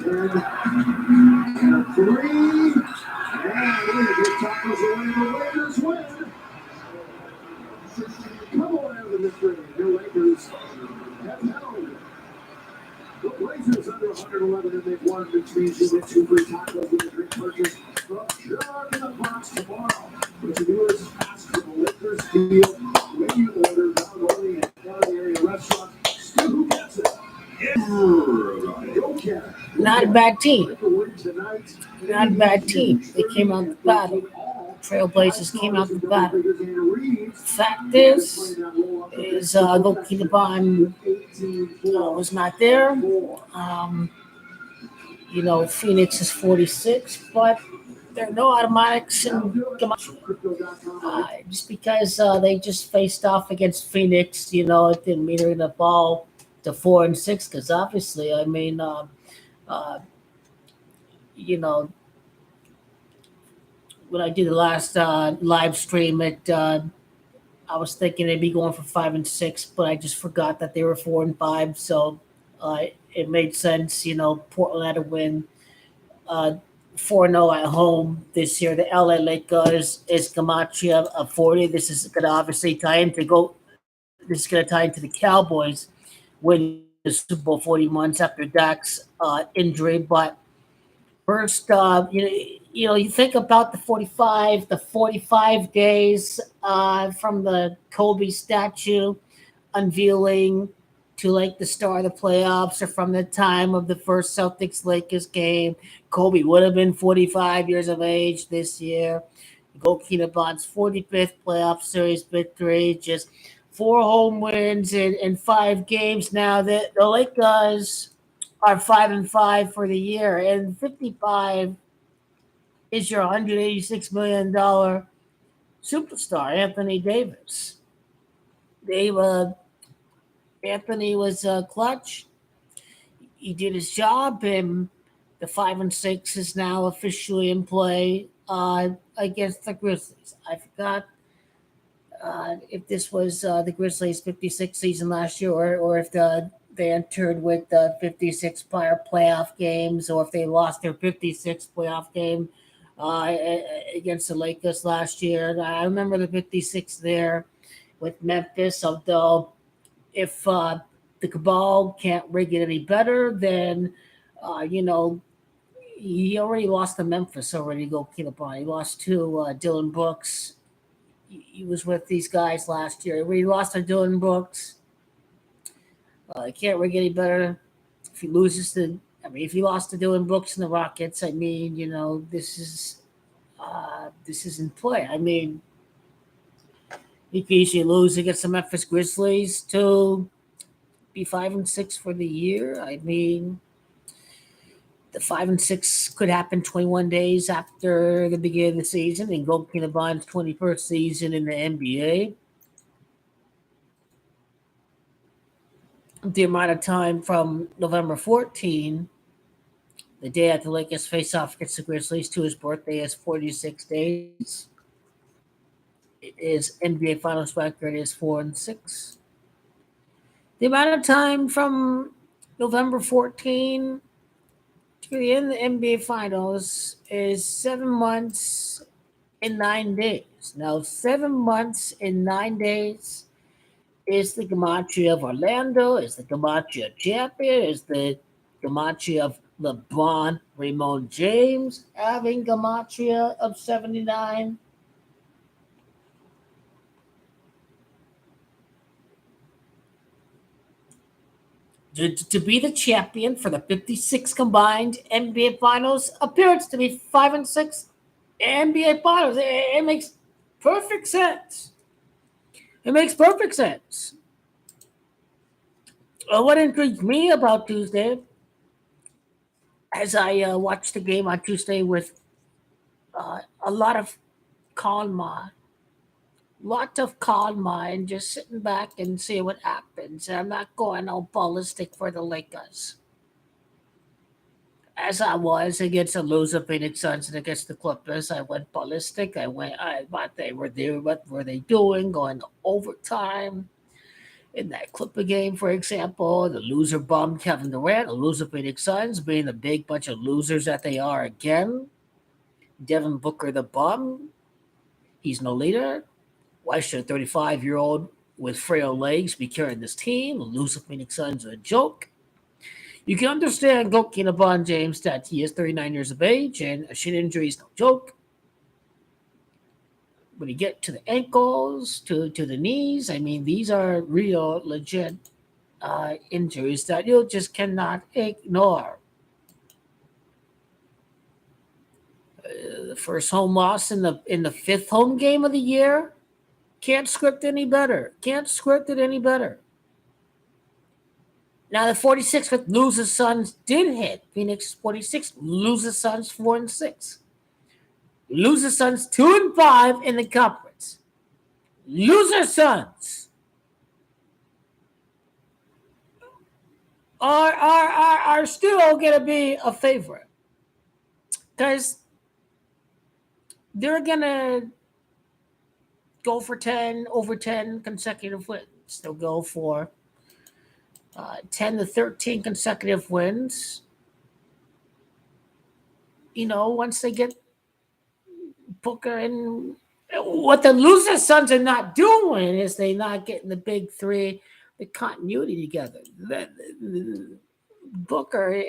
And a three. And Lakers tackles away. The Lakers win. Come on out of the victory. The Lakers have held the Blazers under 111 and they've won, which means you get 2 free tacos with a drink purchase from Jug in the Box tomorrow. But the viewers ask for the Lakers deal when you order, not only at down area restaurant. Still, who gets it? Not a bad team. Not a bad team. They came out the battle. Trailblazers came out the battle. Fact is goalkeeper Bond was not there. Phoenix is 46, but there are no automatics in just because they just faced off against Phoenix. It didn't mean they're going to fall to 4 and 6 because obviously, when I did the last live stream, I was thinking they'd be going for 5 and 6, but I just forgot that they were 4 and 5. So it made sense. Portland had to win 4-0 at home this year. The LA Lakers is Gematria of 40. This is going to obviously tie into the Cowboys winning the Super Bowl 40 months after Dak's injury. But first, you think about the 45 days from the Kobe statue unveiling to like the start of the playoffs, or from the time of the first Celtics-Lakers game. Kobe would have been 45 years of age this year. Goalkeeper Bond's 45th playoff series victory, just 4 home wins in 5 games. Now the Lakers are 5 and 5 for the year, and 55 is your $186 million superstar, Anthony Davis. Anthony was clutch. He did his job, and the 5 and 6 is now officially in play against the Grizzlies. I forgot if this was the Grizzlies' 56 season last year, or if they entered with 56 prior playoff games, or if they lost their 56th playoff game against the Lakers last year. I remember the 56 there with Memphis, although if the Cabal can't rig it any better, then, he already lost to Memphis already, goalkeeper Bond. He lost to Dylan Brooks. He was with these guys last year. He lost to Dylan Brooks. He can't rig any better. If he loses if he lost to Dylan Brooks and the Rockets, this is in play. He could easily lose against the Memphis Grizzlies to be 5 and 6 for the year. The 5 and 6 could happen 21 days after the beginning of the season, and goalkeeper Bond's 21st season in the NBA. The amount of time from November 14, the day after the Lakers face off against the Grizzlies, to his birthday is 46 days. His NBA Finals record is 4 and 6. The amount of time from November 14 to the end of the NBA Finals is 7 months and 9 days. Now, 7 months and 9 days is the gematria of Orlando, is the gematria of champion, is the gematria of LeBron, Raymond James having gematria of 79. To be the champion for the 56 combined NBA Finals appearance, to be 5 and 6 NBA Finals, it makes perfect sense. It makes perfect sense. What intrigued me about Tuesday, as I watched the game on Tuesday with a lot of calm mind, just sitting back and see what happens. I'm not going all ballistic for the Lakers, as I was against the loser Phoenix Suns and against the Clippers. I went ballistic. I thought they were there. What were they doing? Going to overtime. In that Clipper game, for example, the loser bum Kevin Durant, the loser Phoenix Suns, being the big bunch of losers that they are again. Devin Booker, the bum, he's no leader. Why should a 35-year-old with frail legs be carrying this team? The loser Phoenix Suns are a joke. You can understand goalkeeper LeBron James that he is 39 years of age and a shin injury is no joke. When you get to the ankles, to the knees, I mean, these are real, legit injuries that you just cannot ignore. The first home loss in the fifth home game of the year, can't script any better. Can't script it any better. Now the 46 with loser Suns did hit. Phoenix 46 loser Suns 4-6. Loser Suns 2-5 in the conference. Loser Suns are still gonna be a favorite because they're gonna go for 10 over 10 consecutive wins. They'll go for 10 to 13 consecutive wins. You know, once they get Booker and what the loser Suns are not doing is they not getting the big three, the continuity together. Booker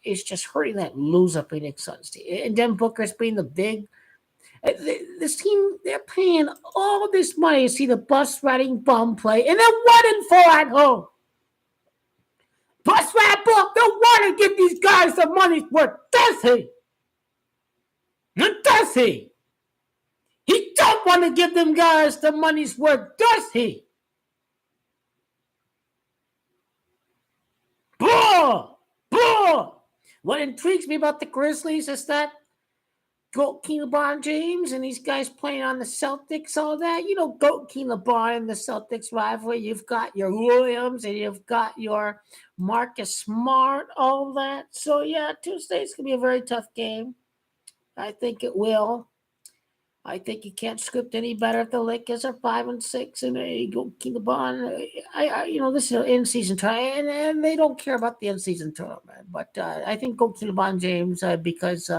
is just hurting that loser Phoenix Suns team, and then Booker's being the big. This team, they're paying all this money to see the bus riding bum play, and they're 1-4 at home. Bus riding bum don't want to give these guys the money's worth, does he? Does he? He don't want to give them guys the money's worth, does he? Blah! Blah! What intrigues me about the Grizzlies is that goalkeeper LeBron James and these guys playing on the Celtics, all that. You know, goalkeeper LeBron and the Celtics rivalry. You've got your Williams and you've got your Marcus Smart, all that. So, yeah, Tuesday's going to be a very tough game. I think it will. I think you can't script any better if the Lakers are 5-6 and they go keep the bond. This is an in-season tournament, and they don't care about the in-season tournament. But I think go keep LeBron James because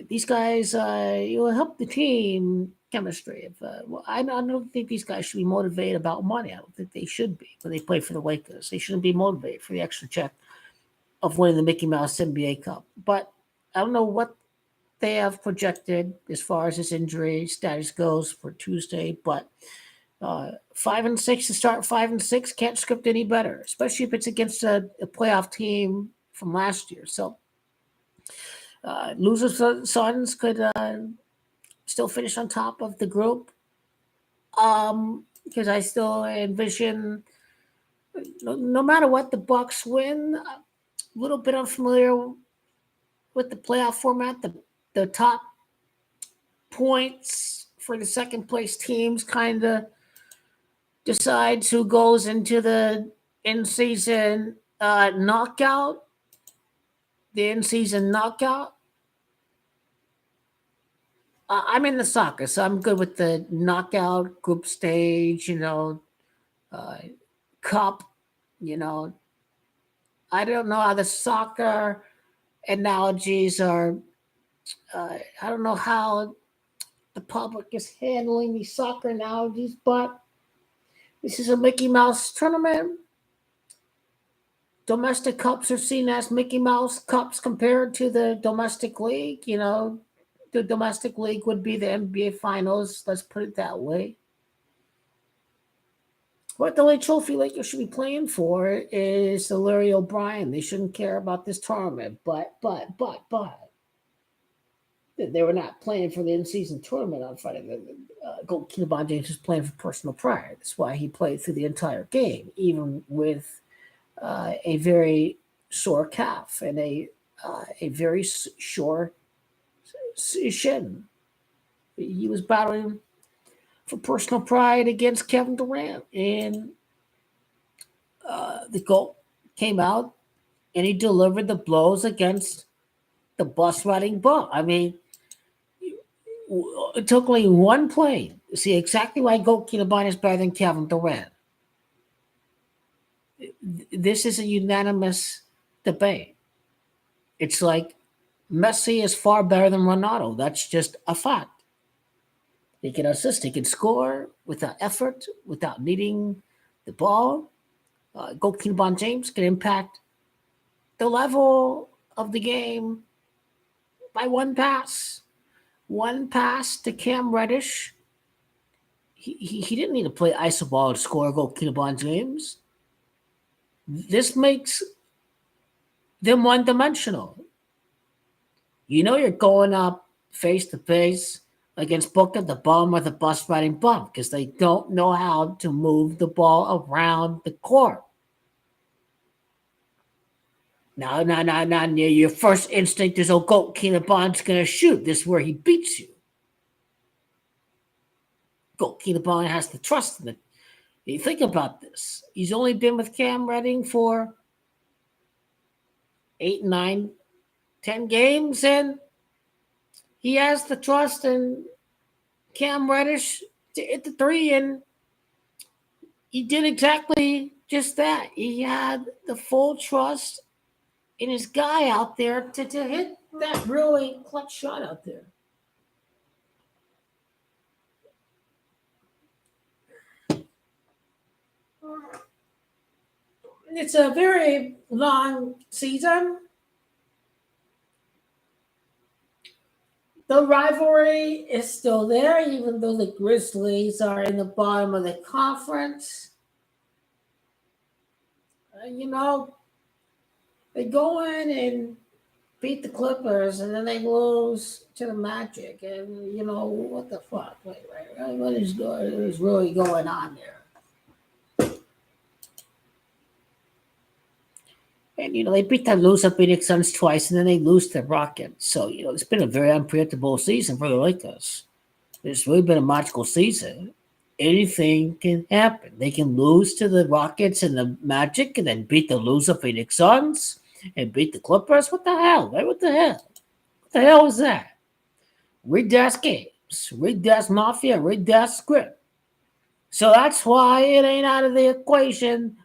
these guys will help the team chemistry. I don't think these guys should be motivated about money. I don't think they should be when they play for the Lakers. They shouldn't be motivated for the extra check of winning the Mickey Mouse NBA Cup. But I don't know what they have projected as far as his injury status goes for Tuesday, but 5-6 to start 5-6 can't script any better, especially if it's against a playoff team from last year. So loser Suns could still finish on top of the group because I still envision no matter what the Bucks win. A little bit unfamiliar with the playoff format, the top points for the second place teams kind of decides who goes into the in-season knockout. The in-season knockout. I'm in the soccer, so I'm good with the knockout group stage, cup, I don't know how the soccer analogies are. I don't know how the public is handling these soccer analogies, but this is a Mickey Mouse tournament. Domestic cups are seen as Mickey Mouse cups compared to the domestic league. The domestic league would be the NBA Finals. Let's put it that way. What the Trophy Lakers should be playing for is the Larry O'Brien. They shouldn't care about this tournament, but they were not playing for the in-season tournament on Friday. Goalkeeper LeBron James was playing for personal pride. That's why he played through the entire game, even with a very sore calf and a very sore shin. He was battling for personal pride against Kevin Durant, and the goal came out, and he delivered the blows against the bus riding bum. I mean, It took only one play to see exactly why goalkeeper Bond is better than Kevin Durant. This is a unanimous debate. It's like Messi is far better than Ronaldo. That's just a fact. He can assist, he can score without effort, without needing the ball. Goalkeeper Bond James can impact the level of the game by one pass. One pass to Cam Reddish. He didn't need to play iso ball to score a goal, Bond James. This makes them one dimensional. You know you're going up face to face against Book at the bum or the bus riding bum because they don't know how to move the ball around the court. Now, your first instinct is, oh, goalkeeper Bond's going to shoot. This is where he beats you. Goalkeeper Bond has to trust in it. You think about this. He's only been with Cam Redding for 8, 9, 10 games, and he has the trust in Cam Reddish to hit the three, and he did exactly just that. He had the full trust in his guy out there to hit that really clutch shot out there. It's a very long season. The rivalry is still there, even though the Grizzlies are in the bottom of the conference. They go in and beat the Clippers, and then they lose to the Magic. And, what the fuck? What is really going on there? And, they beat the loser Phoenix Suns twice, and then they lose to the Rockets. So, it's been a very unpredictable season for the Lakers. It's really been a magical season. Anything can happen. They can lose to the Rockets and the Magic and then beat the loser Phoenix Suns and beat the Clippers. What the hell, right? What the hell? What the hell is that? Read that games. Read that Mafia. Read that script. So that's why it ain't out of the equation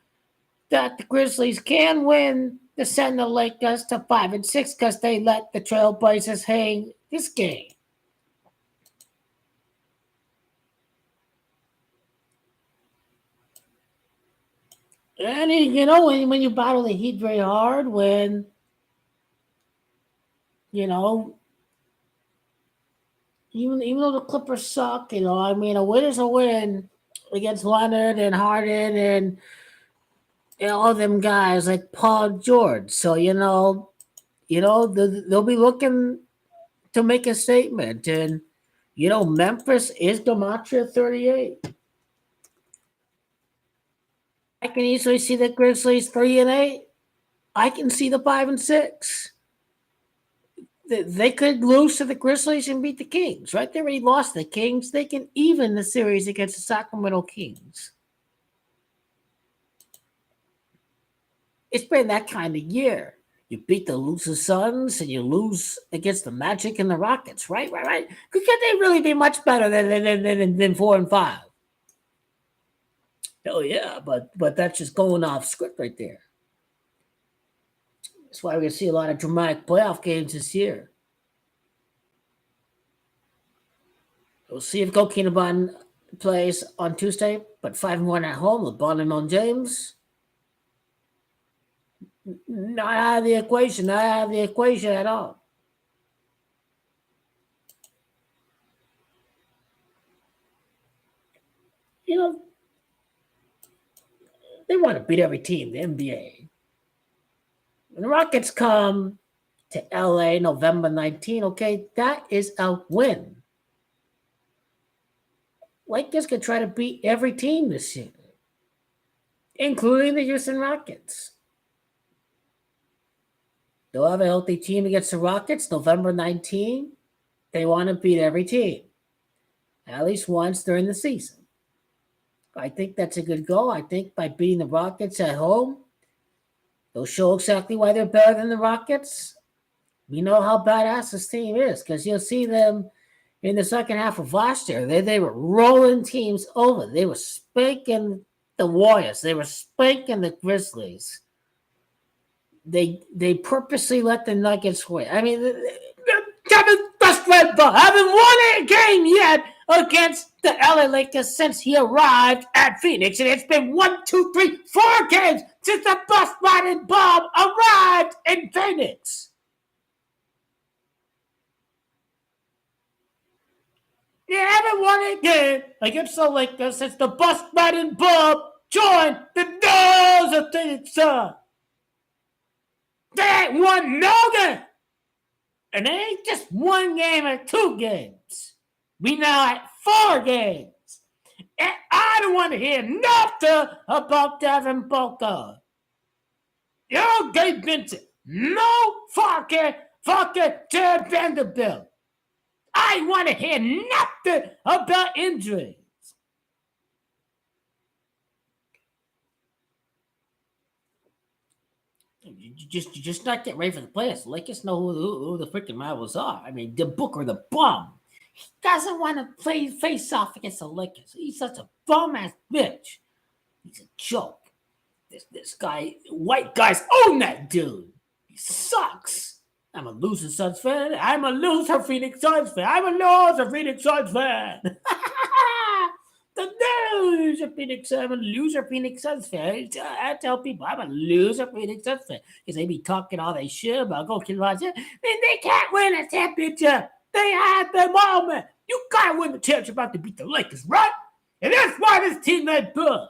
that the Grizzlies can win to send the Lakers to 5-6 because they let the Trailblazers hang this game. And when you battle the Heat very hard, when even though the Clippers suck, a win is a win against Leonard and Harden and all them guys like Paul George. So they'll be looking to make a statement, and Memphis is Gematria 38. I can easily see the Grizzlies 3-8. I can see the 5-6. They could lose to the Grizzlies and beat the Kings, right? They already lost the Kings. They can even the series against the Sacramento Kings. It's been that kind of year. You beat the loser Suns and you lose against the Magic and the Rockets, right? Could they really be much better than 4-5? Oh yeah, but that's just going off script right there. That's why we're gonna see a lot of dramatic playoff games this year. We'll see if Goalkeeper plays on Tuesday, but 5-1 at home. LeBron and James. Not out of the equation. Not out of the equation at all. They want to beat every team, the NBA. When the Rockets come to LA November 19, okay, that is a win. Lakers could try to beat every team this year, including the Houston Rockets. They'll have a healthy team against the Rockets November 19. They want to beat every team, at least once during the season. I think that's a good goal. I think by beating the Rockets at home, they'll show exactly why they're better than the Rockets. We know how badass this team is because you'll see them In the second half of last year, they were rolling teams over. They were spanking the Warriors. They were spanking the Grizzlies. They purposely let the Nuggets win. I mean, Kevin Westbrook haven't won a game yet against the LA Lakers since he arrived at Phoenix, and it's been 1, 2, 3, 4 games since the bus riding bomb arrived in Phoenix. They haven't won a game against the Lakers since the bus riding bomb joined the doors of Phoenix Sun. They ain't won no game. And it ain't just one game or 2 games. We now at 4 games. And I don't want to hear nothing about Devin Booker. Yo, Gabe Vincent. No fucking Jared Vanderbilt. I want to hear nothing about injuries. You just not get ready for the playoffs. The Lakers know who the freaking rivals are. I mean, the Booker, the bum. He doesn't want to play face off against the Lakers. He's such a bum ass bitch. He's a joke. This guy, white guys own that dude. He sucks. I'm a loser Suns fan. I'm a loser Phoenix Suns fan. I'm a loser Phoenix Suns fan. The loser Phoenix. I'm a loser Phoenix Suns fan. I tell people I'm a loser Phoenix Suns fan because they be talking all they shit about go kill Roger. They can't win a championship. They had the moment. You gotta win the championship about to beat the Lakers, right? And that's why this team made good.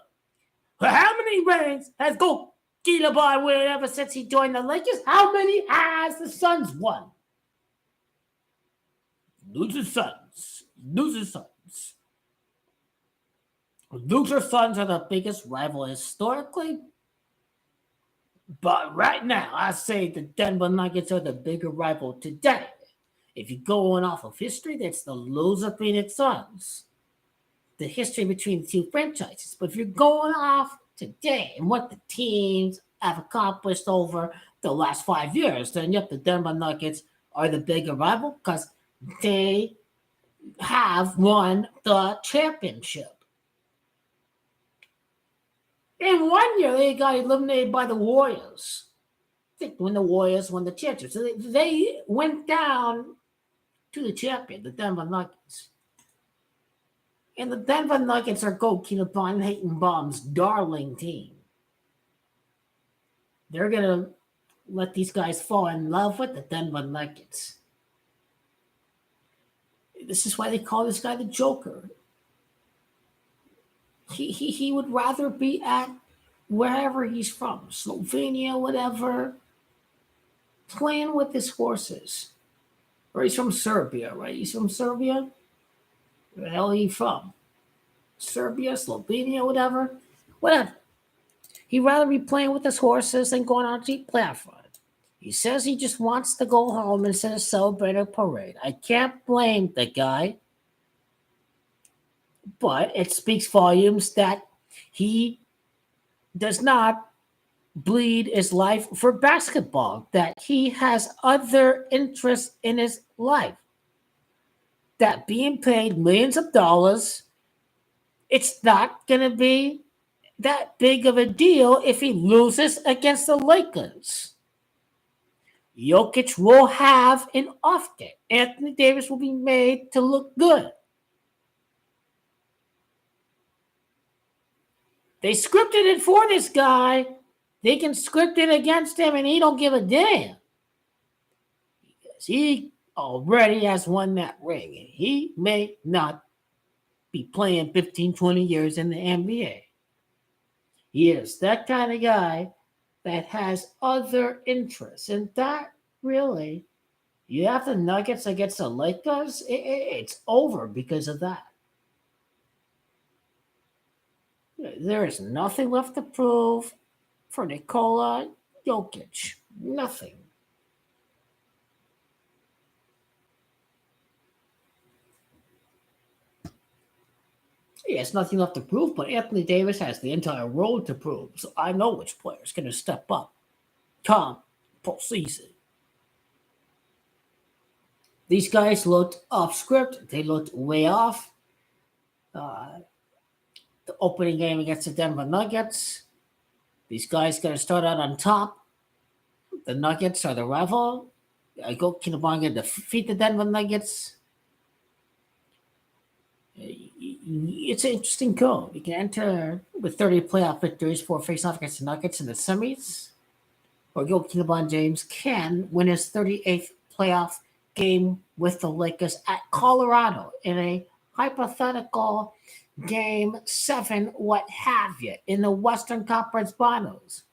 For how many rings has Go Boy won ever since he joined the Lakers? How many has the Suns won? Loser Suns. Loser Suns. Loser Suns are the biggest rival historically. But right now, I say the Denver Nuggets are the bigger rival today. If you're going off of history, that's the loser Phoenix Suns. The history between the two franchises. But if you're going off today and what the teams have accomplished over the last 5 years, then yep, the Denver Nuggets are the bigger rival because they have won the championship. In 1 year, they got eliminated by the Warriors. I think when the Warriors won the championship. So they went down to the champion, the Denver Nuggets. And the Denver Nuggets are goalkeeper Von Hatenbaum's darling team. They're going to let these guys fall in love with the Denver Nuggets. This is why they call this guy the Joker. He would rather be at wherever he's from, Slovenia, whatever, playing with his horses. Or he's from Serbia, right? He's from Serbia? Where the hell are you from? Serbia, Slovenia, whatever? Whatever. He'd rather be playing with his horses than going on a cheap platform. He says he just wants to go home instead of celebrate a parade. I can't blame the guy. But it speaks volumes that he does not bleed his life for basketball, that he has other interests in his life, that being paid millions of dollars, it's not going to be that big of a deal if he loses against the Lakers. Jokic will have an off day. Anthony Davis will be made to look good. They scripted it for this guy. They can script it against him, and he don't give a damn. Because he already has won that ring. And he may not be playing 15, 20 years in the NBA. He is that kind of guy that has other interests. And that really, you have the Nuggets against the Lakers, it's over because of that. There is nothing left to prove for Nikola Jokic. Nothing. He has nothing left to prove, but Anthony Davis has the entire road to prove. So I know which players going to step up come postseason. These guys looked off script. They looked way off. Uh, the opening game against the Denver Nuggets. These guys got to start out on top. The Nuggets are the rival. Go Kinabalu defeat the Denver Nuggets. It's an interesting goal. You can enter with 30 playoff victories for face off against the Nuggets in the semis. Or LeBron James can win his 38th playoff game with the Lakers at Colorado in a hypothetical game 7, what have you, in the Western Conference Finals.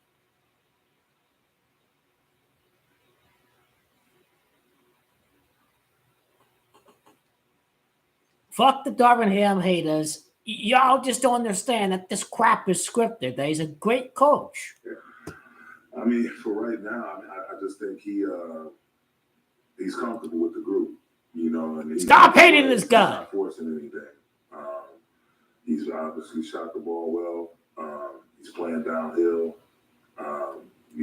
Fuck the Darvin Ham haters. Y'all just don't understand that this crap is scripted. That he's a great coach. Yeah. I mean, for right now, I just think he's comfortable with the group, you know. And stop hating this guy. He's not forcing anything. He's obviously shot the ball well. He's playing downhill.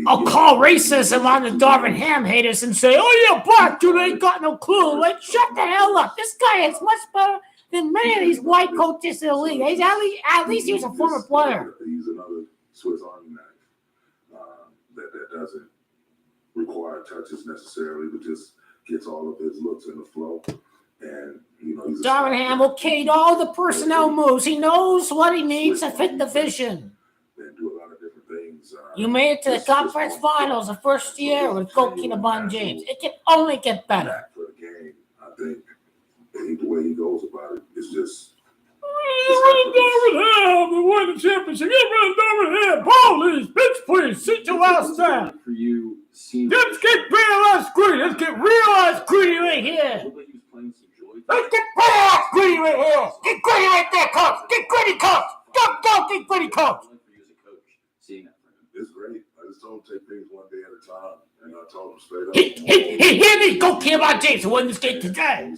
I'll call racism on the Darvin Ham haters and say, "Oh yeah, black dude ain't got no clue." Like, shut the hell up. This guy is much better than many of these white coaches in the league. He's at least he was a former player. He's another Swiss Army knife that doesn't require touches necessarily, but just gets all of his looks in the flow. And you know, Darvin Ham okayed all the personnel moves. He knows what he needs to fit the vision. And do a lot of different things. You made it to the conference finals the first year with LeBron James. It can only get better. For the game, I think the way he goes about it is just. Darvin Ham to win the championship. Get rid of Darvin Ham. Police, bitch, please sit your ass down. For you, let's get real greedy. Let's get real greedy right here. looked like he was playing some joy. Let's get real greedy right here. Get greedy right there, coach. Get greedy, coach. Go, get greedy, coach. For you as a coach, seeing that for him. It's great. I just told him to take things one day at a time, and I told him straight up. He hear me. Go Kevon James to win this game today.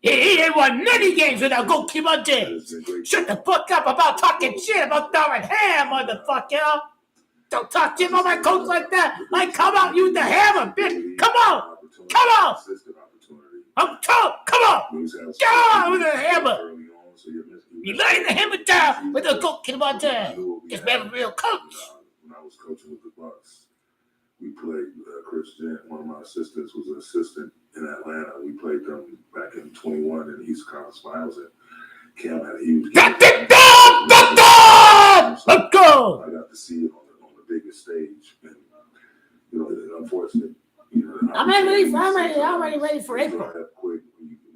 He ain't won many games without go Kevon James. Shut the fuck up about talking shit about Darvin Ham, motherfucker. Don't talk shit about my coach like that. Like, come out, use the hammer, bitch. Come on. I'm told. Come on. Come on with the hammer. You laying the hammer down with a go Kevon James. Just be a real coach. When I was coaching with the Bucks, we played Chris Gent. One of my assistants was an assistant in Atlanta. We played them back in 21 in the East Conference Finals, and Cam had a huge game. Let's go. I got to see it on the biggest stage, and you know, it's unfortunate. You know, I'm already ready for April. Quick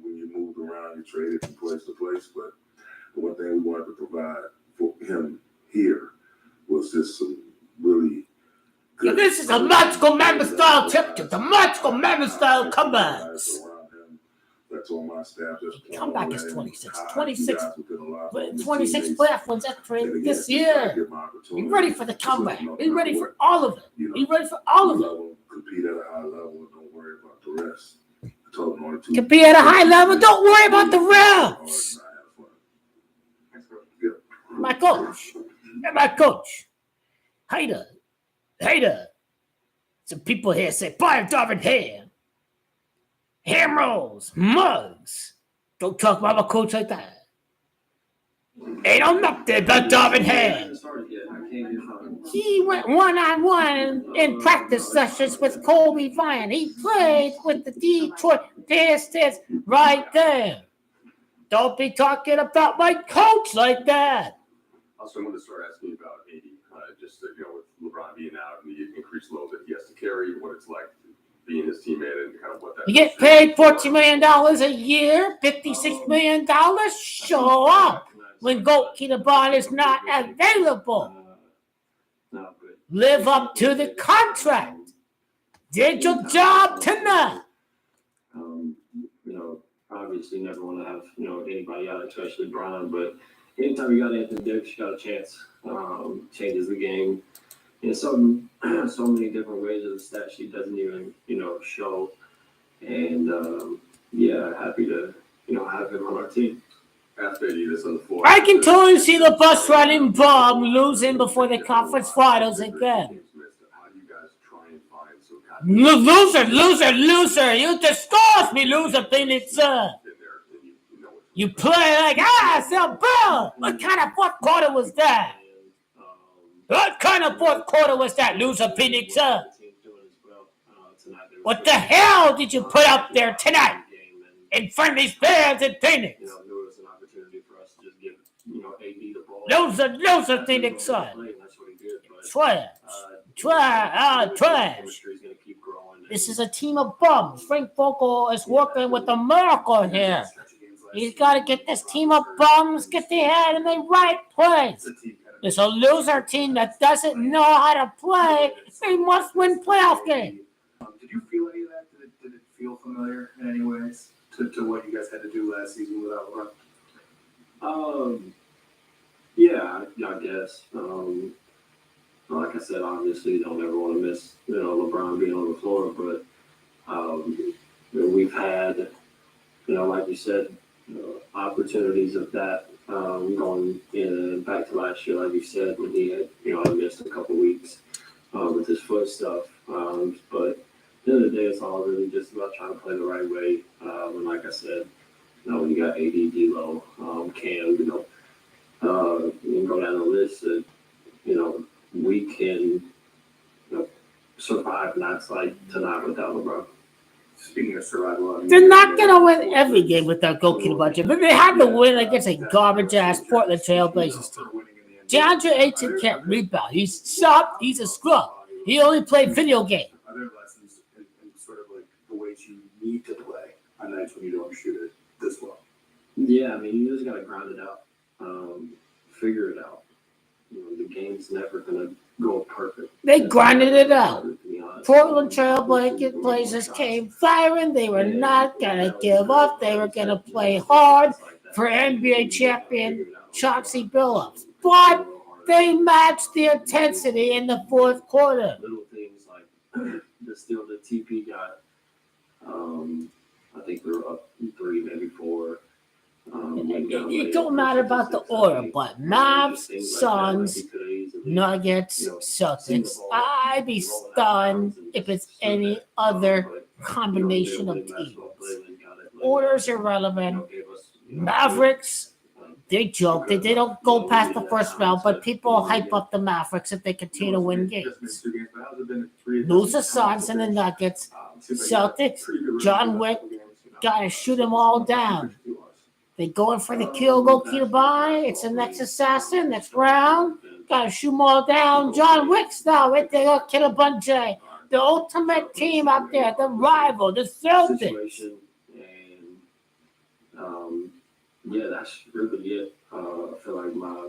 when you moved around, you traded from place to place, but the one thing we wanted to provide for him here was just some really good. This is a magical Mammoth style tip. The magical Mammoth style comebacks. That's on my staff. Comeback is 26. 26 playoff wins after this year. Be ready for the comeback. Be ready for all of it. Be ready for all of it. Compete at a high level and don't worry about the rest. Compete at a high level. Don't worry about the rest. My coach. Hater. Some people here say, fire Darvin Ham. Ham rolls, mugs. Don't talk about my coach like that. Ain't on nothing but Darvin Ham. He went one-on-one in practice sessions with Kobe Bryant. He played with the Detroit Pistons right there. Don't be talking about my coach like that. Also, I'm going to start asking you about AD, just with LeBron being out and the increased load that he has to carry, what it's like being his teammate and kind of what that. You get paid $14 million a year, $56 million. Show up when LeBron is not available. Live up to the contract. Did your job tonight. Obviously never want to have, anybody out, especially Bron, but anytime you got Anthony Davis, you got a chance. Changes the game in so many different ways that the stat sheet doesn't even, show. And happy to, have him on our team. After this on the floor. I can totally see the bus riding bomb losing before the conference finals again. Loser, loser, loser. You disgust me, loser, Phoenix Sun. You play like, bro. What kind of fourth quarter was that? What kind of fourth quarter was that, loser, Phoenix Sun? What the hell did you put up there tonight in front of these fans in Phoenix? There was an opportunity for us to just give, AD the ball. Loser, Phoenix Sun. That's what he did. But, Trash. This is a team of bums. Frank Vogel is working with a miracle here. He's got to get this team of bums, get their head in the right place. It's a loser team that doesn't know how to play. They must win playoff games. Did you feel any of that? Did it feel familiar in any ways to what you guys had to do last season without LeBron? Yeah, I guess. Like I said, obviously, you don't ever want to miss, LeBron being on the floor, but we've had, like you said, opportunities of that going back to last year, like you said, when he had, missed a couple weeks with his foot stuff. But at the end of the day, it's all really just about trying to play the right way. And like I said, when you got AD, D'Lo, Cam, you can go down the list that, we can survive nights like tonight without LeBron. Speaking of survival, They're not going to win every game without goalkeeper budget, but they had to win against a garbage-ass Portland Trail Blazers team. DeAndre Ayton can't rebound. He's soft. He's a scrub. He only played video game. Are there lessons in sort of like the ways you need to play on nights when you don't shoot it this well? Yeah, you just got to grind it out, figure it out. The game's never going to go perfect. They grinded it out. Portland Trail Blazers came firing. They were not going to give up. They were going to play hard for NBA champion Chauncey Billups. But they matched the intensity in the fourth quarter. Little things like the steal the TP got. I think they were up 3, maybe 4. It don't matter about the order, but Mavs, Suns, Nuggets, Celtics. I'd be stunned if it's any other combination of teams. Order's irrelevant. Mavericks, they joke. They don't go past the first round, but people hype up the Mavericks if they continue to win games. Lose the Suns and the Nuggets. Celtics, John Wick, got to shoot them all down. They going for the kill, go by. It's the next assassin, next round. Got to shoot them all down. John Wick's now right there. Kill a bunch. The ultimate team out there, the rival, the Celtics. And that's really it. I feel like my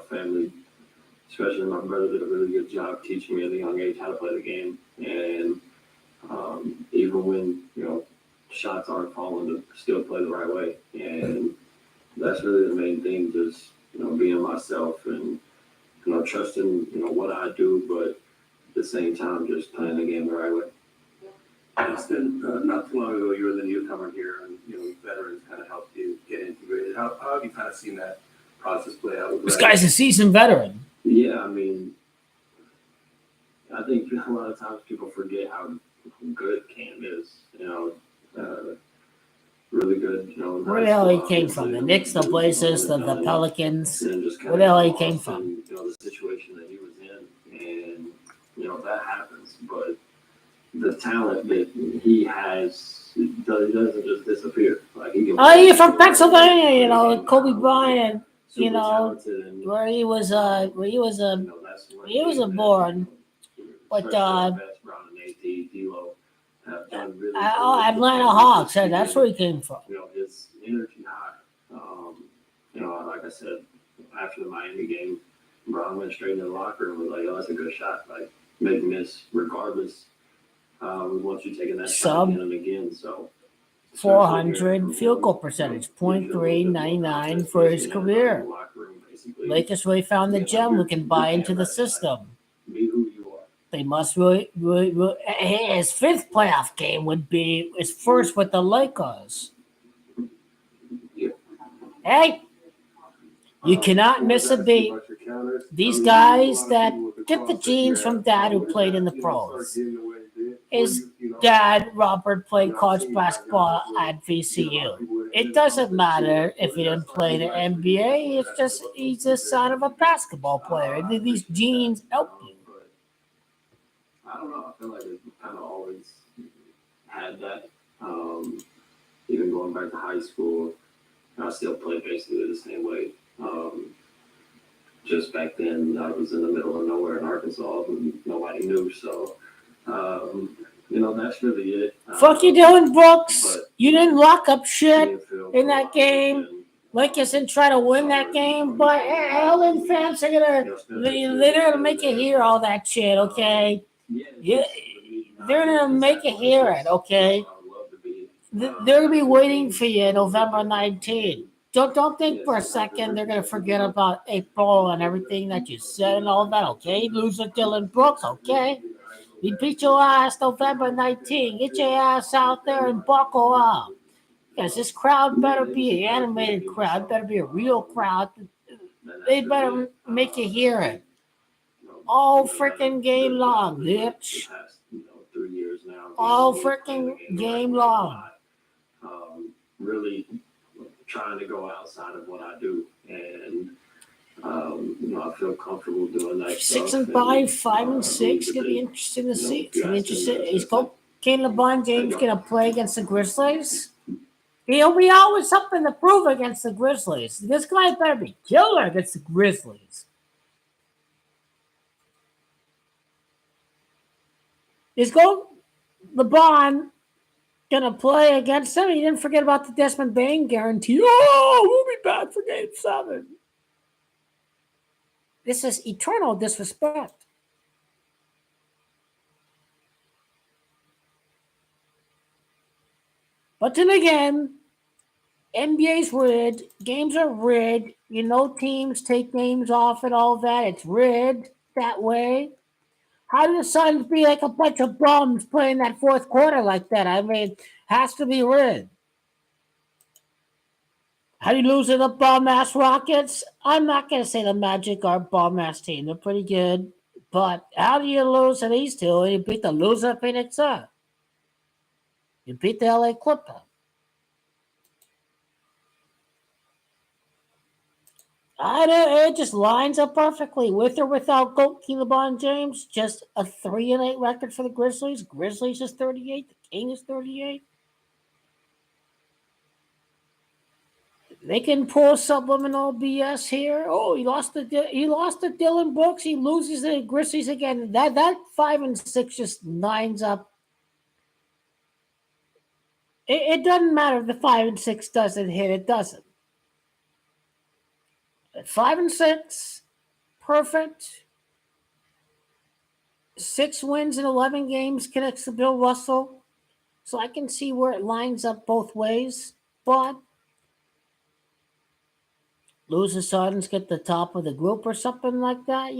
family, especially my brother, did a really good job teaching me at a young age how to play the game. And even when shots aren't falling, to still play the right way. And that's really the main thing, just being myself and trusting what I do, but at the same time just playing the game the right way. Austin, not too long ago you were the newcomer here, and veterans kind of helped you get integrated. How have you kind of seen that process play out? This guy's a seasoned veteran. Yeah, I think a lot of times people forget how good Cam is. Really good. Where the hell he came from? The Knicks, the Blazers, the Pelicans. Where the hell he came from? The situation that he was in, and that happens. But the talent that he has doesn't just disappear. Like he can. Oh, you're from Pennsylvania, Kobe Bryant. Where he was born, but Atlanta Hawks. That's where he came from. His energy high. Like I said, after the Miami game, Brown went straight into the locker room and was like, "Oh, that's a good shot. Like, make miss regardless. We want you taking that shot again and again." So 400 field goal percentage, .399 for his career. Lakers really found the gem who can buy into the system. Be who you are. They must really, his fifth playoff game would be his first with the Lakers. Hey, you cannot miss a beat. These guys that get the genes from dad who played in the pros. His dad, Robert, played college basketball at VCU. It doesn't matter if he didn't play the NBA. It's just he's the son of a basketball player. These genes help you. I don't know. I feel like it kind of always had that. Even going back to high school, I still play basically the same way. Just back then, I was in the middle of nowhere in Arkansas, and nobody knew. So, that's really it. Fuck you, Dylan Brooks. You didn't lock up shit in that game. Lakers didn't try to win that game, but Allen fans are they're gonna make you hear all that shit, okay? Yeah, they're gonna make you hear it, okay? They're gonna be waiting for you November 19th. Don't think for a second they're gonna forget about April and everything that you said and all that, okay? Loser Dylan Brooks, okay? We beat your ass November 19th. Get your ass out there and buckle up. Because this crowd better be an animated crowd, better be a real crowd. They better make you hear it. All freaking game long, bitch. 3 years now. All freaking game long. Really trying to go outside of what I do, and I feel comfortable doing that. 6-5, 5-6. Gonna be interesting to see. It's gonna be interesting. Is LeBron James gonna play against the Grizzlies? He'll be always something to prove against the Grizzlies. This guy better be killer against the Grizzlies. Is LeBron gonna play against him? He didn't forget about the Desmond Bain guarantee. Oh, we'll be back for Game 7. This is eternal disrespect. But then again, NBA's rigged. Games are rigged. Teams take games off and all that. It's rigged that way. How do the Suns be like a bunch of bums playing that fourth quarter like that? I mean, has to be rigged. How do you lose to the bum-ass Rockets? I'm not going to say the Magic are a bum-ass team. They're pretty good. But how do you lose to these two? You beat the loser Phoenix Suns. You beat the LA Clippers. It just lines up perfectly. With or without LeBron James, just a 3-8 record for the Grizzlies. Grizzlies is 38. The King is 38. They can pull subliminal BS here. Oh, he lost to Dylan Brooks. He loses to the Grizzlies again. That 5-6 just lines up. It doesn't matter if the 5-6 doesn't hit. It doesn't. At 5-6, perfect. 6 wins in 11 games connects to Bill Russell. So I can see where it lines up both ways. But losing Suns get the top of the group or something like that,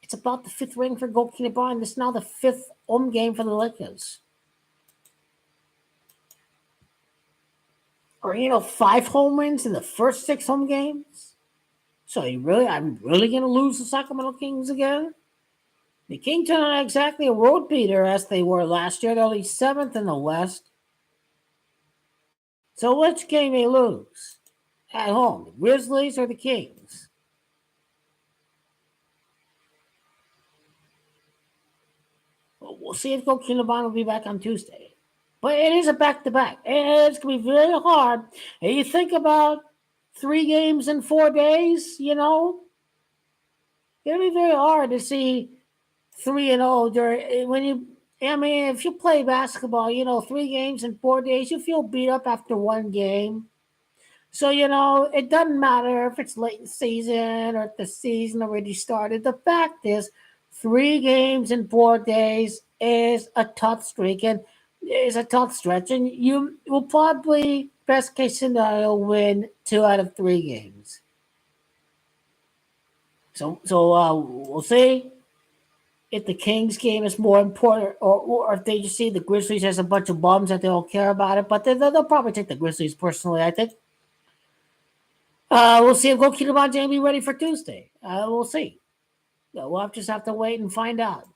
It's about the 5th ring for goalkeeper LeBron. This is now the 5th home game for the Lakers. Or 5 home wins in the first 6 home games. So I'm really gonna lose the Sacramento Kings again? The Kings are not exactly a road beater as they were last year. They're only 7th in the West. So which game they lose at home? The Grizzlies or the Kings? We'll see if Coach LeBron will be back on Tuesday. But it is a back-to-back. It's going to be very hard. And you think about 3 games in 4 days, It's going to be very hard to see 3-0 if you play basketball, 3 games in 4 days, you feel beat up after 1 game. So, it doesn't matter if it's late in the season or if the season already started. The fact is, 3 games in 4 days is a tough streak. And it's a tough stretch, and you will probably, best case scenario, win 2 out of 3 games. So we'll see if the Kings game is more important, or if they just see the Grizzlies as a bunch of bums that they don't care about it. But they'll probably take the Grizzlies personally, I think. We'll see if goalkeeper LeBron James be ready for Tuesday. We'll see. We'll just have to wait and find out.